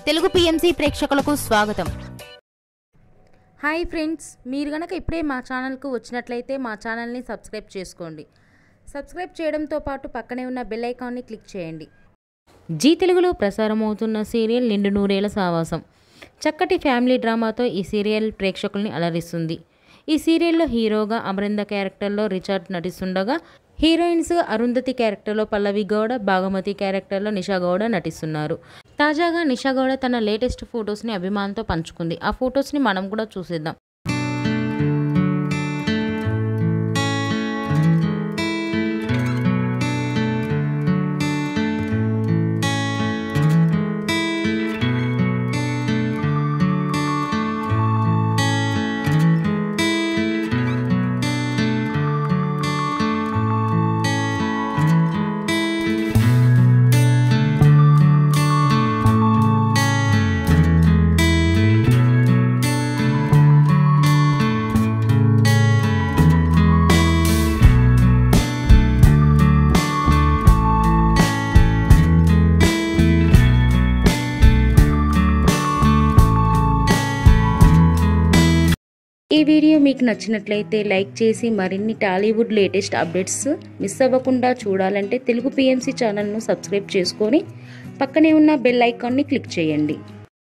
Telugu PMC ప్రేక్షకులకు స్వాగతం. Hi friends, మీరు గనక ఇప్పుడే మా ఛానల్కు వచ్చినట్లయితే మా ఛానల్ని సబ్స్క్రైబ్ చేసుకోండి. సబ్స్క్రైబ్ చేయడంతో పాటు పక్కనే ఉన్న బెల్ ఐకాన్ని క్లిక్ చేయండి. జీ తెలుగులో ప్రసారమవుతున్న సీరియల్ నిండు నూరేళ్ల సావాసం. చక్కటి ఫ్యామిలీ డ్రామాతో ఈ సీరియల్ ప్రేక్షకుల్ని అలరిస్తుంది. ఈ సీరియల్లో హీరోగా అమరింద క్యారెక్టర్లో రిచర్డ్ నటిస్తుండగా, హీరోయిన్స్ అరుంధతి క్యారెక్టర్లో పల్లవి గౌడ, భాగమతి క్యారెక్టర్లో నిషా గౌడ నటిస్తున్నారు. తాజాగా నిషా గౌడ తన లేటెస్ట్ ఫొటోస్ని అభిమానులతో పంచుకుంది. ఆ ఫొటోస్ని మనం కూడా చూసేద్దాం. ఈ వీడియో మీకు నచ్చినట్లయితే లైక్ చేసి మరిన్ని టాలీవుడ్ లేటెస్ట్ అప్డేట్స్ మిస్ అవ్వకుండా చూడాలంటే తెలుగు పిఎంసి ఛానల్ను సబ్స్క్రైబ్ చేసుకొని పక్కనే ఉన్న బెల్ ఐకాన్ని క్లిక్ చేయండి.